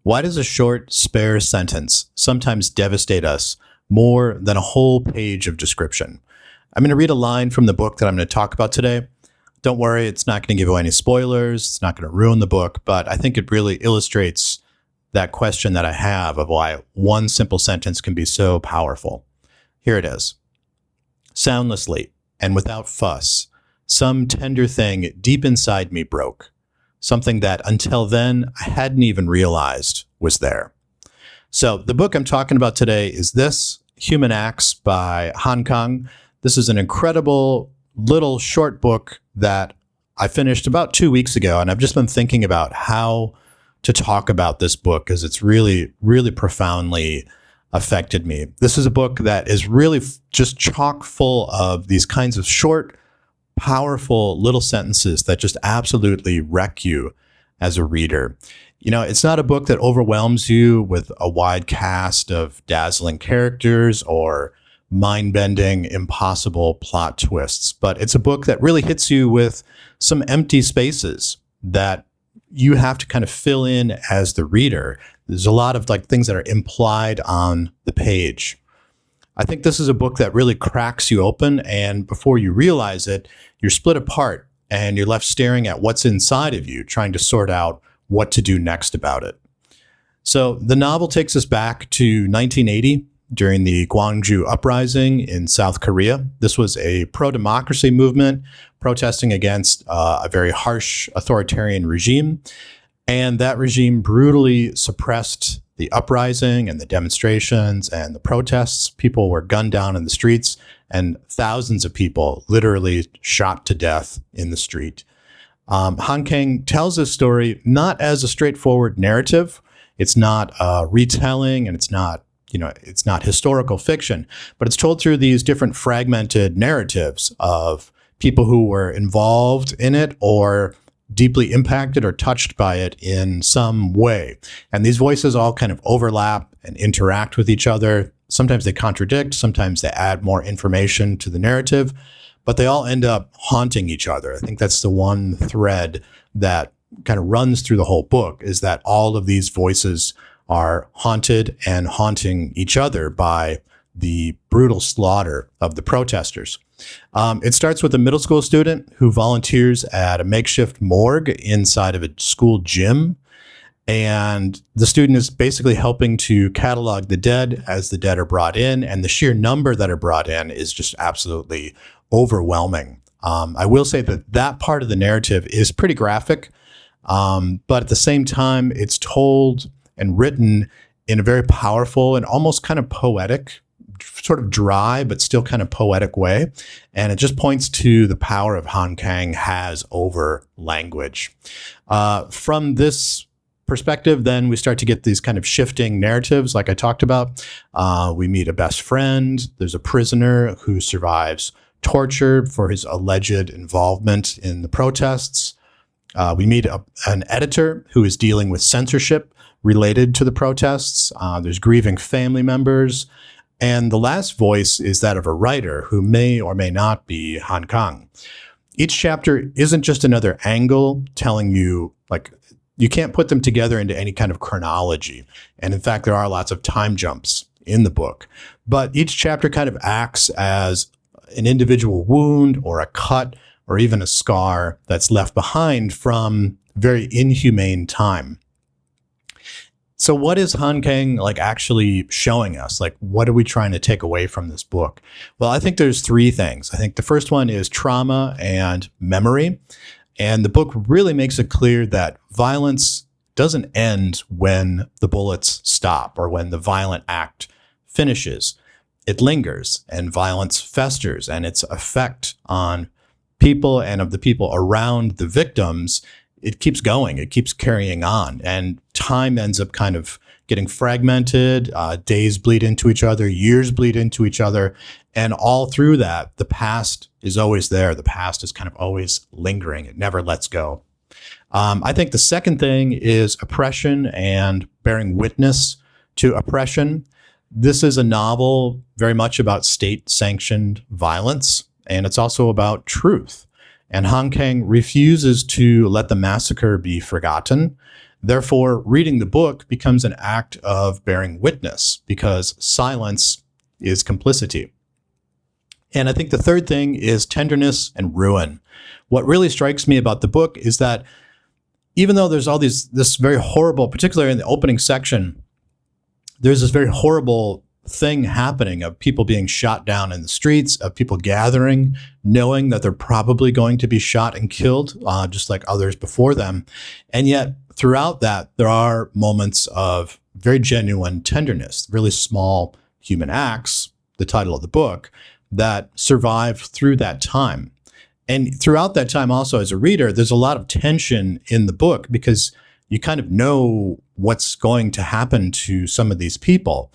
Why does a short, spare sentence sometimes devastate us more than a whole page of description? I'm going to read a line from the book that I'm going to talk about today. Don't worry, it's not going to give away any spoilers. It's not going to ruin the book, but I think it really illustrates that question that I have of why one simple sentence can be so powerful. Here it is. Soundlessly and without fuss, some tender thing deep inside me broke. Something that until then I hadn't even realized was there. So the book I'm talking about today is this, Human Acts by Han Kang. This is an incredible little short book that I finished about 2 weeks ago, and I've just been thinking about how to talk about this book because it's really, really profoundly affected me. This is a book that is really just chock full of these kinds of short, powerful little sentences that just absolutely wreck you as a reader. You know, it's not a book that overwhelms you with a wide cast of dazzling characters or mind-bending, impossible plot twists, but it's a book that really hits you with some empty spaces that you have to kind of fill in as the reader. There's a lot of things that are implied on the page. I think this is a book that really cracks you open, and before you realize it, you're split apart and you're left staring at what's inside of you, trying to sort out what to do next about it. So the novel takes us back to 1980 during the Gwangju Uprising in South Korea. This was a pro-democracy movement protesting against a very harsh authoritarian regime. And that regime brutally suppressed the uprising and the demonstrations and the protests. People were gunned down in the streets, and thousands of people literally shot to death in the street. Han Kang tells this story not as a straightforward narrative. It's not a retelling, and it's not historical fiction, but it's told through these different fragmented narratives of people who were involved in it or deeply impacted or touched by it in some way. And these voices all kind of overlap and interact with each other. Sometimes they contradict, sometimes they add more information to the narrative, but they all end up haunting each other. I think that's the one thread that kind of runs through the whole book, is that all of these voices are haunted and haunting each other by the brutal slaughter of the protesters. It starts with a middle school student who volunteers at a makeshift morgue inside of a school gym. And the student is basically helping to catalog the dead as the dead are brought in. And the sheer number that are brought in is just absolutely overwhelming. I will say that that part of the narrative is pretty graphic, but at the same time, it's told and written in a very powerful and almost kind of poetic, sort of dry, but still kind of poetic way. And it just points to the power of Han Kang has over language. From this perspective, then we start to get these kind of shifting narratives like I talked about. We meet a best friend. There's a prisoner who survives torture for his alleged involvement in the protests. We meet an editor who is dealing with censorship related to the protests. There's grieving family members. And the last voice is that of a writer who may or may not be Han Kang. Each chapter isn't just another angle telling you, you can't put them together into any kind of chronology. And in fact, there are lots of time jumps in the book. But each chapter kind of acts as an individual wound or a cut or even a scar that's left behind from very inhumane time. So what is Han Kang actually showing us? What are we trying to take away from this book? Well, I think there's three things. I think the first one is trauma and memory. And the book really makes it clear that violence doesn't end when the bullets stop or when the violent act finishes. It lingers, and violence festers, and its effect on people and of the people around the victims, it keeps going, it keeps carrying on, and time ends up kind of getting fragmented. Days bleed into each other, years bleed into each other, and all through that, the past is always there. The past is kind of always lingering. It never lets go. I think the second thing is oppression and bearing witness to oppression. This is a novel very much about state-sanctioned violence, and it's also about truth. And Han Kang refuses to let the massacre be forgotten. Therefore, reading the book becomes an act of bearing witness because silence is complicity. And I think the third thing is tenderness and ruin. What really strikes me about the book is that even though there's this very horrible, particularly in the opening section, there's this very horrible thing happening of people being shot down in the streets, of people gathering, knowing that they're probably going to be shot and killed, just like others before them. And yet throughout that, there are moments of very genuine tenderness, really small human acts, the title of the book, that survive through that time. And throughout that time also as a reader, there's a lot of tension in the book because you kind of know what's going to happen to some of these people.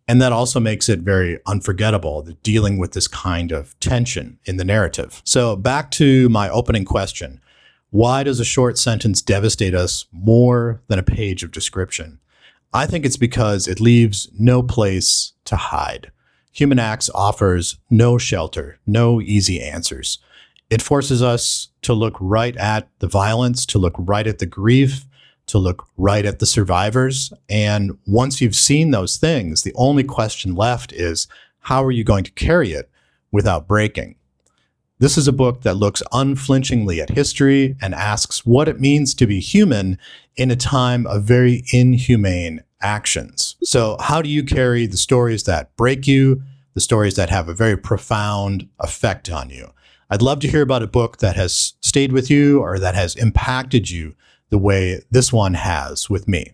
And that also makes it very unforgettable, dealing with this kind of tension in the narrative. So back to my opening question. Why does a short sentence devastate us more than a page of description? I think it's because it leaves no place to hide. Human Acts offers no shelter, no easy answers. It forces us to look right at the violence, to look right at the grief, to look right at the survivors. And once you've seen those things, the only question left is, how are you going to carry it without breaking? This is a book that looks unflinchingly at history and asks what it means to be human in a time of very inhumane actions. So how do you carry the stories that break you, the stories that have a very profound effect on you? I'd love to hear about a book that has stayed with you or that has impacted you the way this one has with me.